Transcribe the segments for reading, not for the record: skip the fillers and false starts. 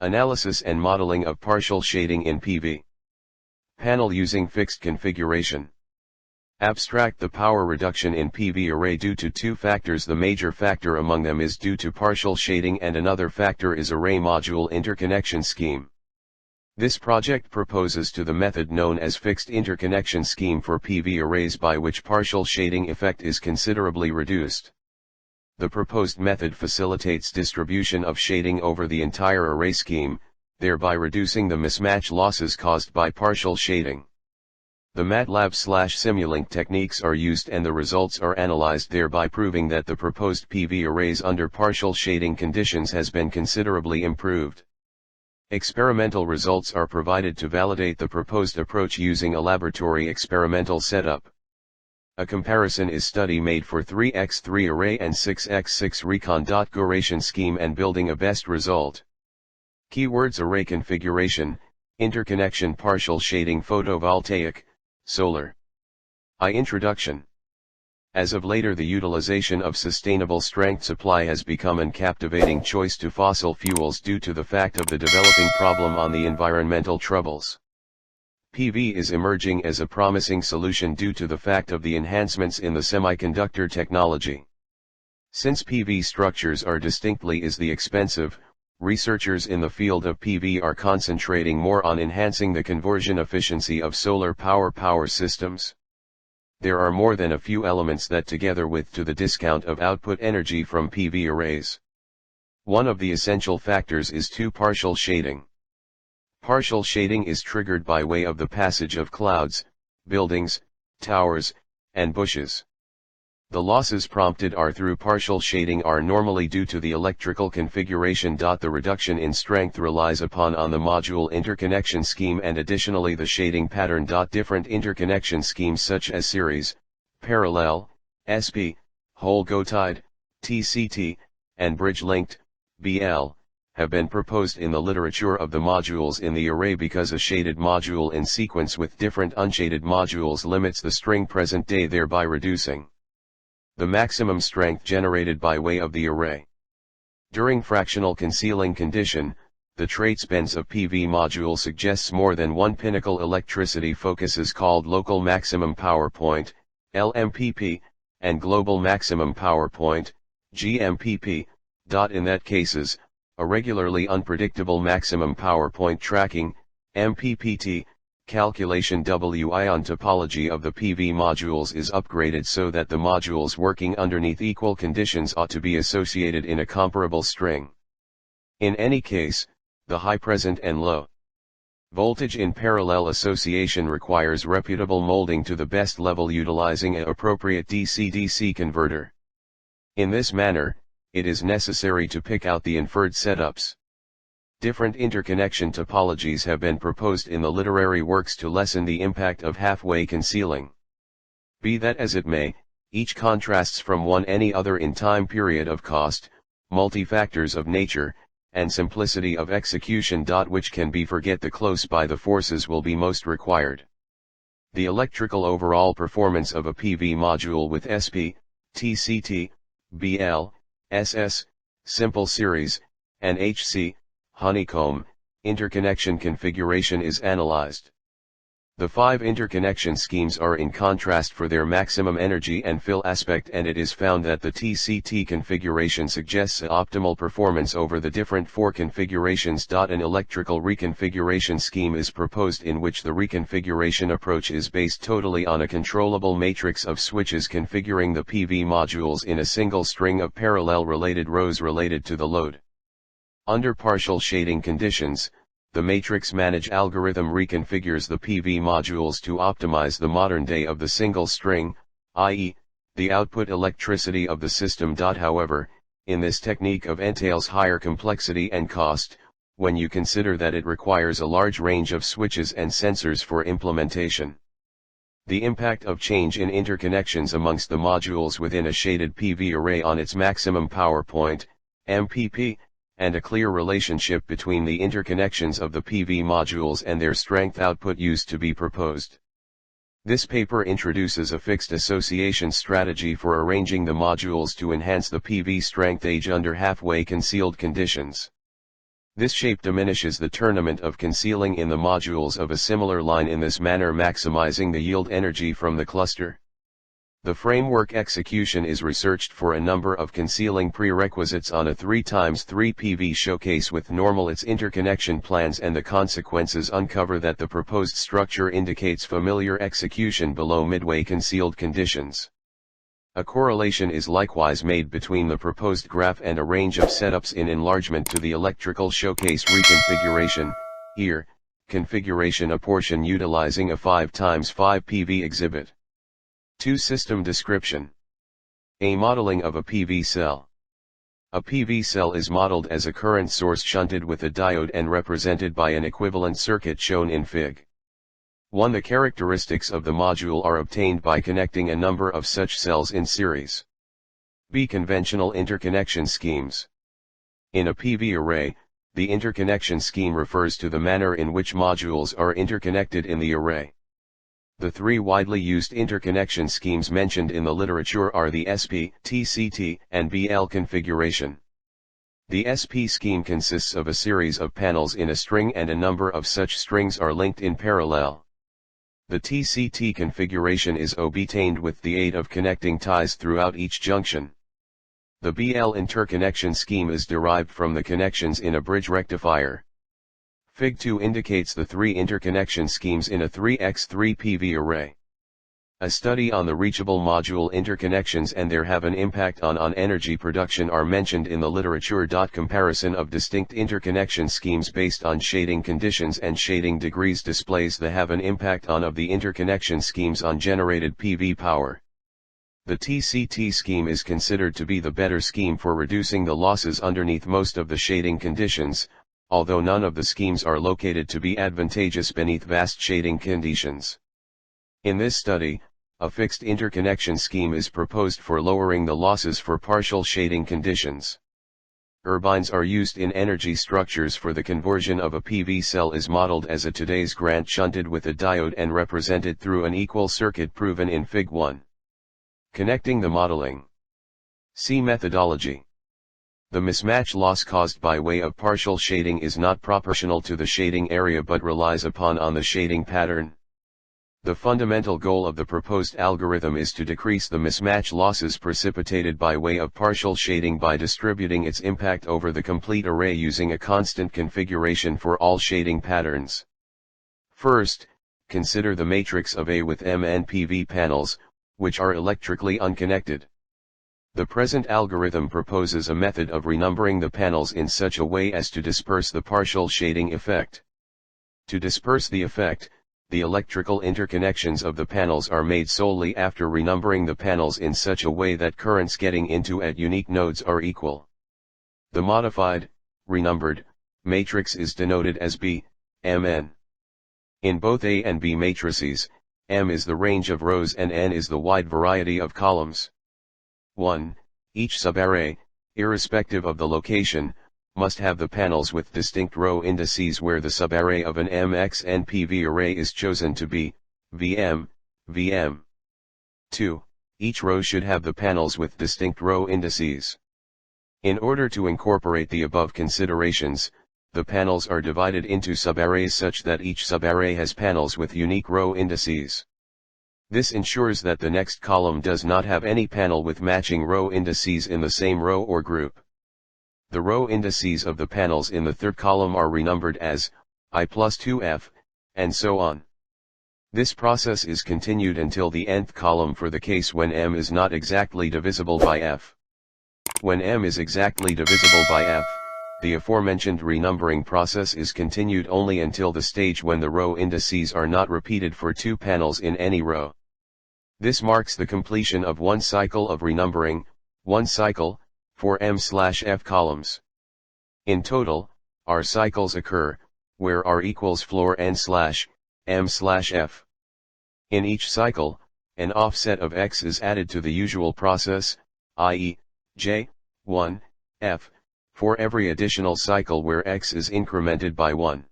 Analysis and modeling of partial shading in PV panel using fixed configuration. Abstract the power reduction in PV array due to two factors. The major factor among them is due to partial shading and another factor is array module interconnection scheme. This project proposes to the method known as fixed interconnection scheme for PV arrays by which partial shading effect is considerably reduced. The proposed method facilitates distribution of shading over the entire array scheme, thereby reducing the mismatch losses caused by partial shading. The MATLAB/SIMULINK techniques are used and the results are analyzed, thereby proving that the proposed PV arrays under partial shading conditions has been considerably improved. Experimental results are provided to validate the proposed approach using a laboratory experimental setup. A comparison is study made for 3x3 array and 6x6 reconfiguration scheme and building a best result. Keywords: array configuration, interconnection, partial shading, photovoltaic, solar. Introduction. As of later, the utilization of sustainable strength supply has become an captivating choice to fossil fuels due to the fact of the developing problem on the environmental troubles. PV is emerging as a promising solution due to the fact of the enhancements in the semiconductor technology. Since PV structures are distinctly expensive, researchers in the field of PV are concentrating more on enhancing the conversion efficiency of solar power systems. There are more than a few elements that together with to the discount of output energy from PV arrays. One of the essential factors is partial shading. Partial shading is triggered by way of the passage of clouds, buildings, towers, and bushes. The losses prompted through partial shading are normally due to the electrical configuration. The reduction in strength relies on the module interconnection scheme and additionally the shading pattern. Different interconnection schemes such as series, parallel, SP, whole gotide, TCT, and bridge-linked, BL, have been proposed in the literature of the modules in the array because a shaded module in sequence with different unshaded modules limits the string present day, thereby reducing the maximum strength generated by way of the array. During fractional concealing condition, the trait spends of PV module suggests more than one pinnacle electricity focuses called local maximum power point, LMPP, and global maximum power point, GMPP. In that cases, a regularly unpredictable maximum power point tracking, MPPT, calculation WI on topology of the PV modules is upgraded so that the modules working underneath equal conditions ought to be associated in a comparable string. In any case, the high present and low voltage in parallel association requires reputable molding to the best level utilizing an appropriate DC-DC converter. In this manner, it is necessary to pick out the inferred setups. Different interconnection topologies have been proposed in the literary works to lessen the impact of halfway concealing. Be that as it may, each contrasts from any other in time period of cost, multi-factors of nature, and simplicity of execution. Which can be forget the close by the forces will be most required. The electrical overall performance of a PV module with SP, TCT, BL, SS, simple series, and HC, honeycomb, interconnection configuration is analyzed. The 5 interconnection schemes are in contrast for their maximum energy and fill aspect, and it is found that the TCT configuration suggests optimal performance over the different 4 configurations. An electrical reconfiguration scheme is proposed in which the reconfiguration approach is based totally on a controllable matrix of switches configuring the PV modules in a single string of parallel related rows related to the load. Under partial shading conditions, the matrix manage algorithm reconfigures the PV modules to optimize the modern day of the single string, i.e., the output electricity of the system. However, in this technique entails higher complexity and cost, when you consider that it requires a large range of switches and sensors for implementation. The impact of change in interconnections amongst the modules within a shaded PV array on its maximum power point, MPP, and a clear relationship between the interconnections of the PV modules and their strength output used to be proposed. This paper introduces a fixed association strategy for arranging the modules to enhance the PV strength age under halfway concealed conditions. This shape diminishes the tournament of concealing in the modules of a similar line, in this manner maximizing the yield energy from the cluster. The framework execution is researched for a number of concealing prerequisites on a 3x3 PV showcase with normal its interconnection plans, and the consequences uncover that the proposed structure indicates familiar execution below midway concealed conditions. A correlation is likewise made between the proposed graph and a range of setups in enlargement to the electrical showcase reconfiguration, here, configuration a portion utilizing a 5x5 PV exhibit. 2. System description. A modeling of a PV cell. A PV cell is modeled as a current source shunted with a diode and represented by an equivalent circuit shown in Fig. 1. The characteristics of the module are obtained by connecting a number of such cells in series. B. Conventional interconnection schemes. In a PV array, the interconnection scheme refers to the manner in which modules are interconnected in the array. The three widely used interconnection schemes mentioned in the literature are the SP, TCT, and BL configuration. The SP scheme consists of a series of panels in a string, and a number of such strings are linked in parallel. The TCT configuration is obtained with the aid of connecting ties throughout each junction. The BL interconnection scheme is derived from the connections in a bridge rectifier. Fig 2 indicates the three interconnection schemes in a 3x3 PV array. A study on the reachable module interconnections and their have an impact on energy production are mentioned in the literature. Comparison of distinct interconnection schemes based on shading conditions and shading degrees displays the have an impact on of the interconnection schemes on generated PV power. The TCT scheme is considered to be the better scheme for reducing the losses underneath most of the shading conditions, although none of the schemes are located to be advantageous beneath vast shading conditions. In this study, a fixed interconnection scheme is proposed for lowering the losses for partial shading conditions. Urbines are used in energy structures for the conversion of a PV cell is modeled as a today's grant shunted with a diode and represented through an equal circuit proven in Fig 1. Connecting the modeling. See methodology. The mismatch loss caused by way of partial shading is not proportional to the shading area but relies upon the shading pattern. The fundamental goal of the proposed algorithm is to decrease the mismatch losses precipitated by way of partial shading by distributing its impact over the complete array using a constant configuration for all shading patterns. First, consider the matrix of A with Mn PV panels, which are electrically unconnected. The present algorithm proposes a method of renumbering the panels in such a way as to disperse the partial shading effect. To disperse the effect, the electrical interconnections of the panels are made solely after renumbering the panels in such a way that currents getting into at unique nodes are equal. The modified, renumbered, matrix is denoted as B, Mn. In both A and B matrices, M is the range of rows and N is the wide variety of columns. 1. Each subarray, irrespective of the location, must have the panels with distinct row indices where the subarray of an MXN PV array is chosen to be VM, VM. 2. Each row should have the panels with distinct row indices. In order to incorporate the above considerations, the panels are divided into subarrays such that each subarray has panels with unique row indices. This ensures that the next column does not have any panel with matching row indices in the same row or group. The row indices of the panels in the third column are renumbered as I plus 2F, and so on. This process is continued until the nth column for the case when M is not exactly divisible by F. When M is exactly divisible by F, the aforementioned renumbering process is continued only until the stage when the row indices are not repeated for two panels in any row. This marks the completion of one cycle of renumbering, one cycle, for M/F columns. In total, R cycles occur, where R equals floor N/M/F. In each cycle, an offset of X is added to the usual process, i.e., J1, F, for every additional cycle where X is incremented by 1.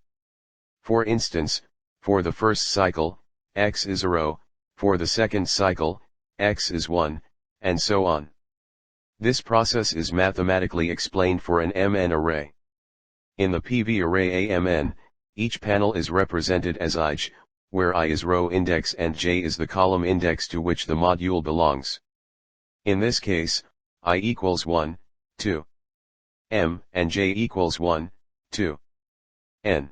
For instance, for the first cycle, X is a row, for the second cycle, X is 1, and so on. This process is mathematically explained for an Mn array. In the PV array AMN, each panel is represented as IJ, where I is row index and J is the column index to which the module belongs. In this case, I equals 1, 2, m, and j equals 1, 2, n.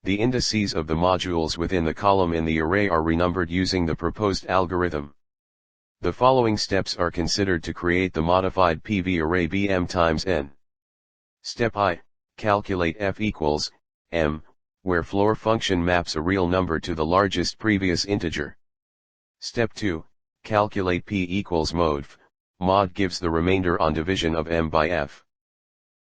The indices of the modules within the column in the array are renumbered using the proposed algorithm. The following steps are considered to create the modified PV array Bm times n. Step I, calculate f equals m, where floor function maps a real number to the largest previous integer. Step 2, calculate p equals modf, mod gives the remainder on division of m by f.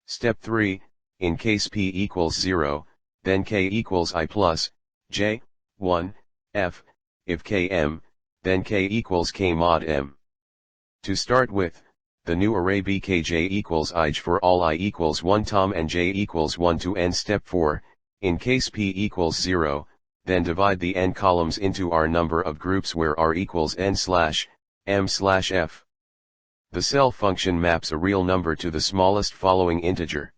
Step 3, in case p equals 0, then k equals I plus j, 1, f, if k m, then k equals k mod m. To start with, the new array bkj equals ij for all I equals 1 tom and j equals 1 to n. Step 4, in case p equals 0, then divide the n columns into r number of groups where r equals n slash m slash f. The cell function maps a real number to the smallest following integer.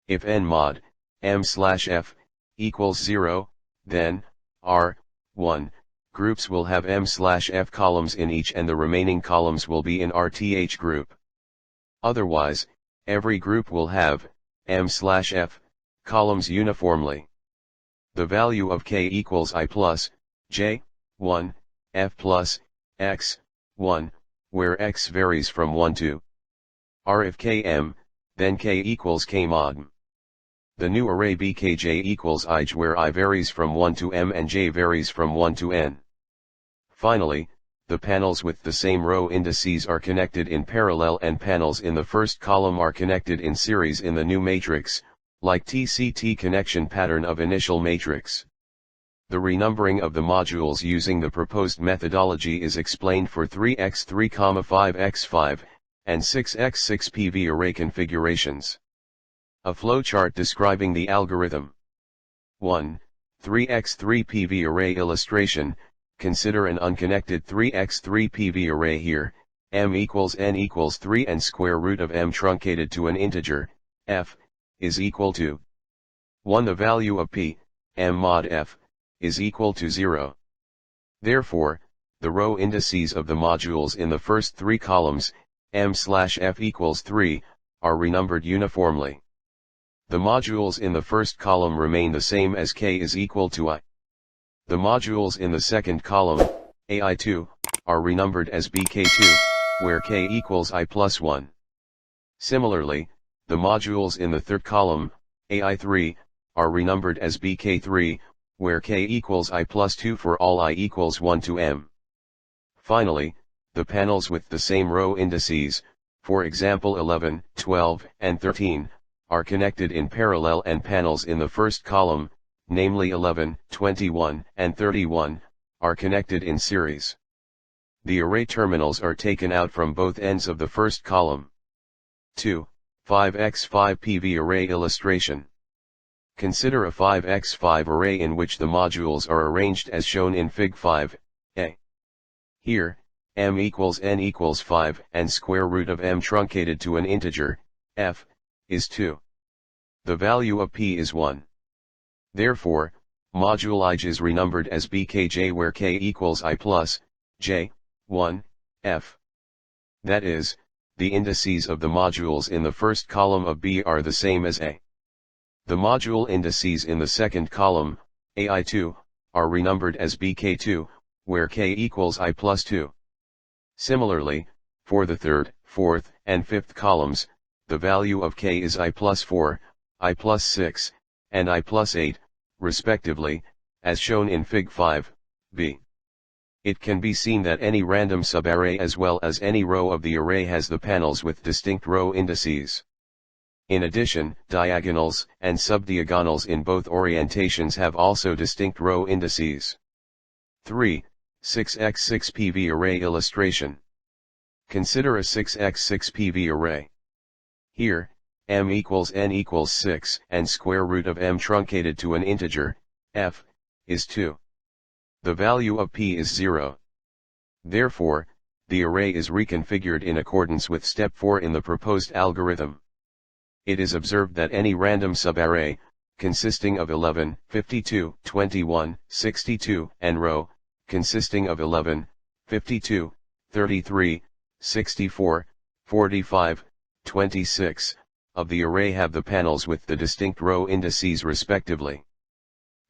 If n mod m slash f equals 0, then r 1 groups will have m slash f columns in each and the remaining columns will be in rth group. Otherwise, every group will have m slash f columns uniformly. The value of k equals I plus j 1 f plus x 1, where x varies from 1 to r. If km, then k equals k mod m. The new array bkj equals ij where I varies from 1 to m and j varies from 1 to n. Finally, the panels with the same row indices are connected in parallel and panels in the first column are connected in series in the new matrix, like TCT connection pattern of initial matrix. The renumbering of the modules using the proposed methodology is explained for 3x3, 5x5, and 6x6 PV array configurations. A flowchart describing the algorithm. 1. 3x3 PV array illustration. Consider an unconnected 3x3 PV array here, m equals n equals 3 and square root of m truncated to an integer, f, is equal to 1. The value of p, m mod f, is equal to 0. Therefore, the row indices of the modules in the first three columns, m slash f equals 3, are renumbered uniformly. The modules in the first column remain the same as k is equal to I. The modules in the second column, ai2, are renumbered as bk2, where k equals I plus 1. Similarly, the modules in the third column, ai3, are renumbered as bk3, where k equals I plus 2 for all I equals 1 to m. Finally, the panels with the same row indices, for example 11, 12, and 13, are connected in parallel and panels in the first column, namely 11, 21, and 31, are connected in series. The array terminals are taken out from both ends of the first column. 2. 5x5 PV array illustration. Consider a 5x5 array in which the modules are arranged as shown in Fig 5a. Here, m equals n equals 5 and square root of m truncated to an integer, f, is 2. The value of p is 1. Therefore, module ij is renumbered as bkj where k equals I plus j, 1, f. That is, the indices of the modules in the first column of B are the same as A. The module indices in the second column, ai2, are renumbered as bk2, where k equals I plus 2. Similarly, for the third, fourth, and fifth columns, the value of k is I plus 4, I plus 6, and I plus 8, respectively, as shown in Fig 5b. It can be seen that any random subarray as well as any row of the array has the panels with distinct row indices. In addition, diagonals and subdiagonals in both orientations have also distinct row indices. 3. 6x6 PV array illustration. Consider a 6x6 PV array. Here, m equals n equals 6 and square root of m truncated to an integer, f, is 2. The value of p is 0. Therefore, the array is reconfigured in accordance with step 4 in the proposed algorithm. it is observed that any random subarray, consisting of 11, 52, 21, 62, and row, consisting of 11, 52, 33, 64, 45, 26, of the array have the panels with the distinct row indices respectively.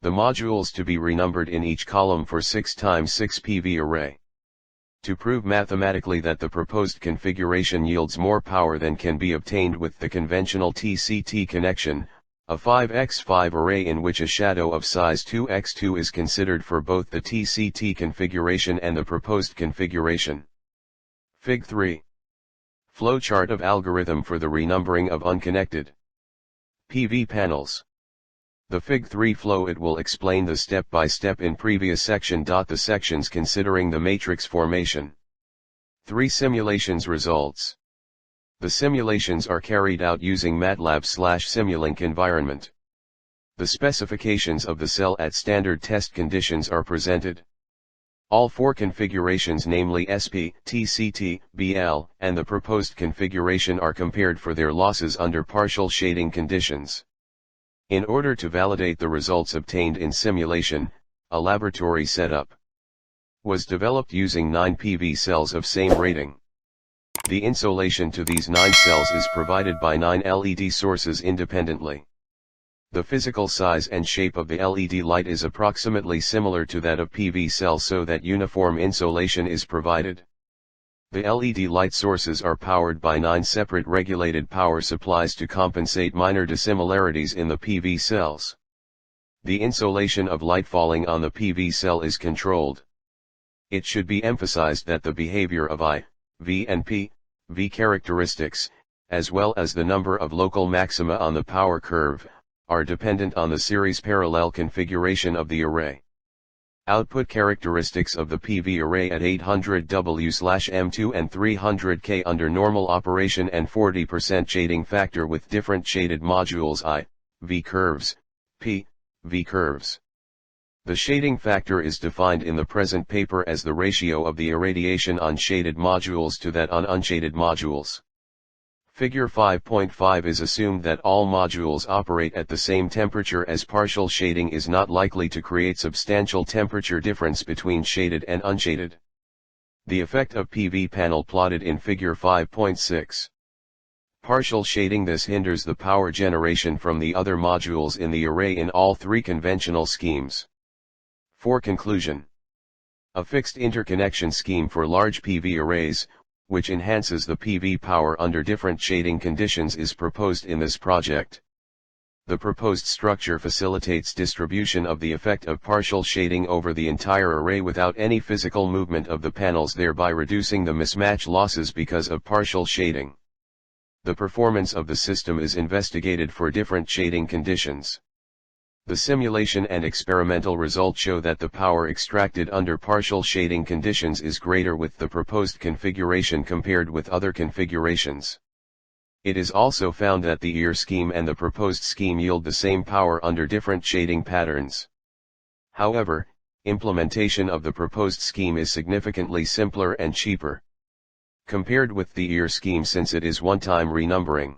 The modules to be renumbered in each column for 6 times 6 PV array. To prove mathematically that the proposed configuration yields more power than can be obtained with the conventional TCT connection, a 5x5 array in which a shadow of size 2x2 is considered for both the TCT configuration and the proposed configuration. Fig. 3. Flowchart of algorithm for the renumbering of unconnected PV panels. The Fig. 3 flow it will explain the step-by-step in previous section. The sections considering the matrix formation. 3 simulations results. The simulations are carried out using MATLAB/SIMULINK environment. The specifications of the cell at standard test conditions are presented. All 4 configurations, namely SP, TCT, BL, and the proposed configuration, are compared for their losses under partial shading conditions. In order to validate the results obtained in simulation, a laboratory setup was developed using 9 PV cells of same rating. The insolation to these 9 cells is provided by 9 LED sources independently. The physical size and shape of the LED light is approximately similar to that of PV cell so that uniform insolation is provided. The LED light sources are powered by 9 separate regulated power supplies to compensate minor dissimilarities in the PV cells. The insolation of light falling on the PV cell is controlled. It should be emphasized that the behavior of I, V and P, V characteristics, as well as the number of local maxima on the power curve, are dependent on the series parallel configuration of the array. Output characteristics of the PV array at 800W/M2 and 300K under normal operation and 40% shading factor with different shaded modules I, V curves, P, V curves. The shading factor is defined in the present paper as the ratio of the irradiation on shaded modules to that on unshaded modules. Figure 5.5 is assumed that all modules operate at the same temperature, as partial shading is not likely to create substantial temperature difference between shaded and unshaded. The effect of PV panel plotted in Figure 5.6. Partial shading. This hinders the power generation from the other modules in the array in all 3 conventional schemes. For conclusion, a fixed interconnection scheme for large PV arrays, which enhances the PV power under different shading conditions, is proposed in this project. The proposed structure facilitates distribution of the effect of partial shading over the entire array without any physical movement of the panels, thereby reducing the mismatch losses because of partial shading. The performance of the system is investigated for different shading conditions. The simulation and experimental results show that the power extracted under partial shading conditions is greater with the proposed configuration compared with other configurations. It is also found that the IJERT scheme and the proposed scheme yield the same power under different shading patterns. However, implementation of the proposed scheme is significantly simpler and cheaper compared with the IJERT scheme, since it is one-time renumbering.